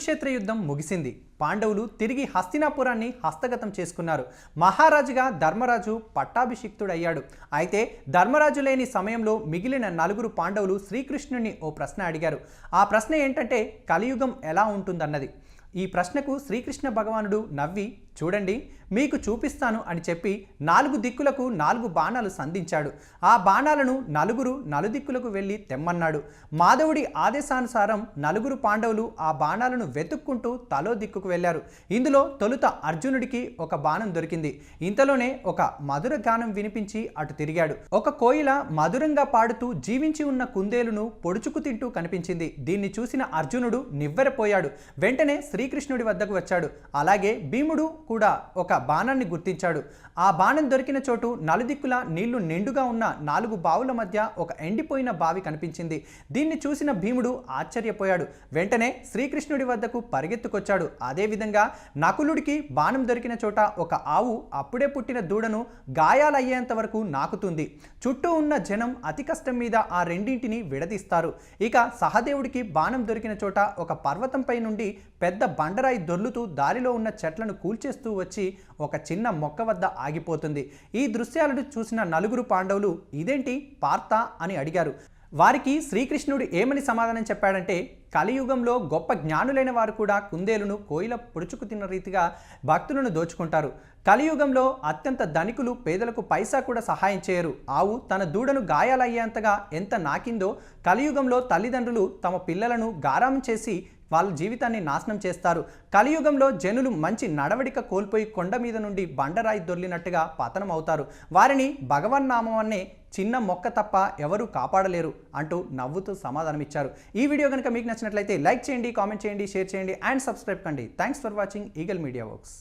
కురుక్షేత్ర యుద్ధం ముగిసింది. పాండవులు తిరిగి హస్తినాపురాన్ని హస్తగతం చేసుకున్నారు. మహారాజుగా ధర్మరాజు పట్టాభిషిక్తుడయ్యాడు. అయితే ధర్మరాజు లేని సమయంలో మిగిలిన నలుగురు పాండవులు శ్రీకృష్ణుని ఓ ప్రశ్న అడిగారు. ఆ ప్రశ్న ఏంటంటే కలియుగం ఎలా ఉంటుందన్నది. ఈ ప్రశ్నకు శ్రీకృష్ణ భగవానుడు నవ్వి, చూడండి మీకు చూపిస్తాను అని చెప్పి 4 దిక్కులకు 4 బాణాలు సంధించాడు. ఆ బాణాలను నలుగురు నలుదిక్కులకు వెళ్ళి తెమ్మన్నాడు. మాధవుడి ఆదేశానుసారం నలుగురు పాండవులు ఆ బాణాలను వెతుక్కుంటూ తలో దిక్కుకు వెళ్ళారు. ఇందులో తొలుత అర్జునుడికి ఒక బాణం దొరికింది. ఇంతలోనే ఒక మధుర గానం వినిపించి అటు తిరిగాడు. ఒక కోయిల మధురంగా పాడుతూ జీవించి ఉన్న కుందేలును పొడుచుకు తింటూ కనిపించింది. దీన్ని చూసిన అర్జునుడు నివ్వెరపోయాడు. వెంటనే శ్రీకృష్ణుడి వద్దకు వచ్చాడు. అలాగే భీముడు కూడా ఒక బాణాన్ని గుర్తించాడు. ఆ బాణం దొరికిన చోటు నలుదిక్కులా నీళ్లు నిండుగా ఉన్న 4 బావుల మధ్య ఒక ఎండిపోయిన బావి కనిపించింది. దీన్ని చూసిన భీముడు ఆశ్చర్యపోయాడు. వెంటనే శ్రీకృష్ణుడి వద్దకు పరిగెత్తుకొచ్చాడు. అదేవిధంగా నకులుడికి బాణం దొరికిన చోట ఒక ఆవు అప్పుడే పుట్టిన దూడను గాయాలయ్యేంత వరకు నాకుతుంది. చుట్టూ ఉన్న జనం అతి కష్టం మీద ఆ రెండింటిని విడదీస్తారు. ఇక సహదేవుడికి బాణం దొరికిన చోట ఒక పర్వతంపై నుండి పెద్ద బండరాయి దొర్లుతూ దారిలో ఉన్న చెట్లను కూల్చేస్తూ వచ్చి ఒక చిన్న మొక్క వద్ద ఆగిపోతుంది. ఈ దృశ్యాలను చూసిన నలుగురు పాండవులు ఇదేంటి పార్త అని అడిగారు. వారికి శ్రీకృష్ణుడు ఏమని సమాధానం చెప్పాడంటే, కలియుగంలో గొప్ప జ్ఞానులైన వారు కూడా కుందేలును కోయిల పొడుచుకు తిన్న రీతిగా భక్తులను దోచుకుంటారు. కలియుగంలో అత్యంత ధనికులు పేదలకు పైసా కూడా సహాయం చేయరు. ఆవు తన దూడను గాయాలయ్యేంతగా ఎంత నాకిందో కలియుగంలో తల్లిదండ్రులు తమ పిల్లలను గారాం చేసి వాళ్ళ జీవితాన్ని నాశనం చేస్తారు. కలియుగంలో జనులు మంచి నడవడిక కోల్పోయి కొండ మీద నుండి బండరాయి దొర్లినట్టుగా పతనం అవుతారు. వారిని భగవన్నామం అనే చిన్న మొక్క తప్ప ఎవరూ కాపాడలేరు అంటూ నవ్వుతూ సమాధానమిచ్చారు. ఈ వీడియో కనుక మీకు నచ్చినట్లయితే లైక్ చేయండి, కామెంట్ చేయండి, షేర్ చేయండి అండ్ సబ్స్క్రైబ్ కండి. Thanks for watching eagle media works.